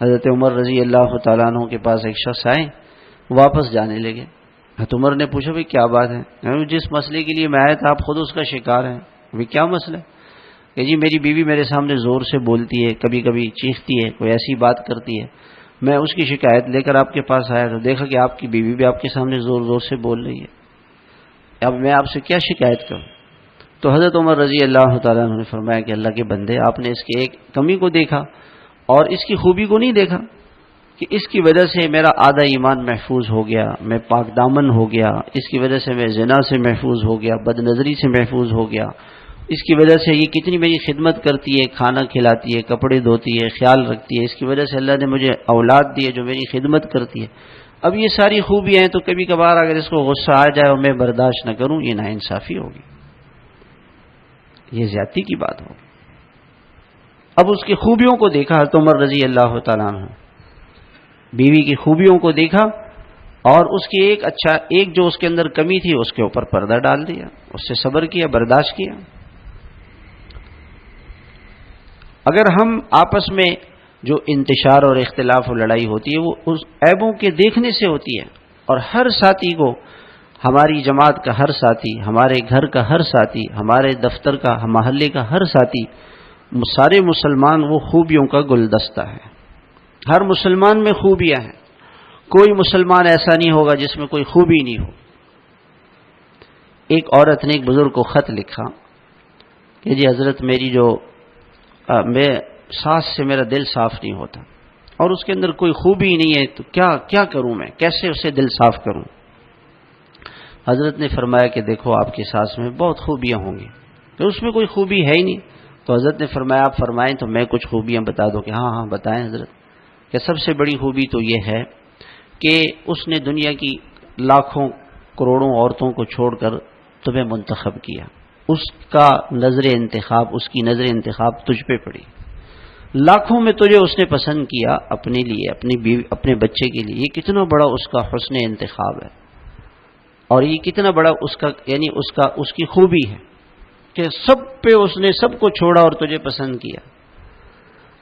حضرت عمر رضی اللہ تعالیٰ عنہ کے پاس ایک شخص آئے، واپس جانے لگے۔ حضرت عمر نے پوچھا بھائی کیا بات ہے؟ جس مسئلے کے لیے میں آیا تھا آپ خود اس کا شکار ہیں، بھائی کیا مسئلہ ہے؟ کہ جی میری بیوی میرے سامنے زور سے بولتی ہے، کبھی کبھی چیختی ہے، کوئی ایسی بات کرتی ہے، میں اس کی شکایت لے کر آپ کے پاس آیا تو دیکھا کہ آپ کی بیوی بھی آپ کے سامنے زور زور سے بول رہی ہے، اب میں آپ سے کیا شکایت کروں؟ تو حضرت عمر رضی اللہ تعالیٰ عنہ نے فرمایا کہ اللہ کے بندے، آپ نے اس کی ایک کمی کو دیکھا اور اس کی خوبی کو نہیں دیکھا کہ اس کی وجہ سے میرا آدھا ایمان محفوظ ہو گیا، میں پاک دامن ہو گیا، اس کی وجہ سے میں زنا سے محفوظ ہو گیا، بد نظری سے محفوظ ہو گیا، اس کی وجہ سے یہ کتنی میری خدمت کرتی ہے، کھانا کھلاتی ہے، کپڑے دھوتی ہے، خیال رکھتی ہے، اس کی وجہ سے اللہ نے مجھے اولاد دی ہے جو میری خدمت کرتی ہے۔ اب یہ ساری خوبیاں ہیں تو کبھی کبھار اگر اس کو غصہ آ جائے اور میں برداشت نہ کروں، یہ ناانصافی ہوگی، یہ زیادتی کی بات ہوگی۔ اب اس کی خوبیوں کو دیکھا حضرت عمر رضی اللہ تعالیٰ عنہ، بیوی کی خوبیوں کو دیکھا اور اس کی ایک جو اس کے اندر کمی تھی اس کے اوپر پردہ ڈال دیا، اس سے صبر کیا، برداشت کیا۔ اگر ہم آپس میں جو انتشار اور اختلاف اور لڑائی ہوتی ہے وہ اس عیبوں کے دیکھنے سے ہوتی ہے، اور ہر ساتھی کو، ہماری جماعت کا ہر ساتھی، ہمارے گھر کا ہر ساتھی، ہمارے دفتر کا، محلے کا ہر ساتھی، سارے مسلمان وہ خوبیوں کا گلدستہ ہے، ہر مسلمان میں خوبیاں ہیں، کوئی مسلمان ایسا نہیں ہوگا جس میں کوئی خوبی نہیں ہو۔ ایک عورت نے ایک بزرگ کو خط لکھا کہ جی حضرت میری میں ساس سے میرا دل صاف نہیں ہوتا اور اس کے اندر کوئی خوبی نہیں ہے، تو کیا کروں میں، کیسے اسے دل صاف کروں؟ حضرت نے فرمایا کہ دیکھو آپ کی ساس میں بہت خوبیاں ہوں گی، تو اس میں کوئی خوبی ہے ہی نہیں۔ تو حضرت نے فرمایا آپ فرمائیں تو میں کچھ خوبیاں بتا دوں کہ ہاں بتائیں حضرت۔ کہ سب سے بڑی خوبی تو یہ ہے کہ اس نے دنیا کی لاکھوں کروڑوں عورتوں کو چھوڑ کر تمہیں منتخب کیا، اس کا نظر انتخاب، اس کی نظر انتخاب تجھ پہ پڑی، لاکھوں میں تجھے اس نے پسند کیا اپنے لیے، اپنی بیوی، اپنے بچے کے لیے۔ یہ کتنا بڑا اس کا حسن انتخاب ہے، اور یہ کتنا بڑا اس کا یعنی اس کی خوبی ہے کہ سب پہ اس نے سب کو چھوڑا اور تجھے پسند کیا۔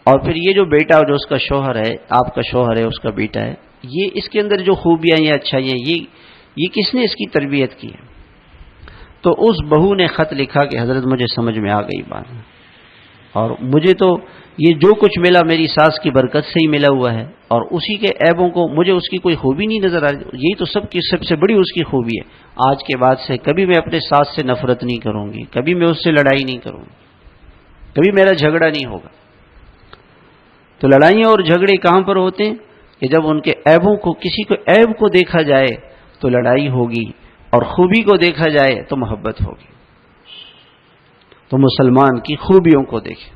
اور پھر یہ جو بیٹا جو اس کا شوہر ہے، آپ کا شوہر ہے، اس کا بیٹا ہے، یہ اس کے اندر جو خوبیاں یا اچھائیاں یہ کس نے اس کی تربیت کی ہے؟ تو اس بہو نے خط لکھا کہ حضرت مجھے سمجھ میں آ گئی بات، اور مجھے تو یہ جو کچھ ملا میری ساس کی برکت سے ہی ملا ہوا ہے، اور اسی کے عیبوں کو مجھے اس کی کوئی خوبی نہیں نظر آ رہی، یہی تو سب سے بڑی اس کی خوبی ہے۔ آج کے بعد سے کبھی میں اپنے ساس سے نفرت نہیں کروں گی، کبھی میں اس سے لڑائی نہیں کروں گی، کبھی میرا جھگڑا نہیں ہوگا۔ تو لڑائیاں اور جھگڑے کہاں پر ہوتے ہیں کہ جب ان کے عیبوں کو، کسی کو عیب کو دیکھا جائے تو لڑائی ہوگی، اور خوبی کو دیکھا جائے تو محبت ہوگی۔ تو مسلمان کی خوبیوں کو دیکھیں۔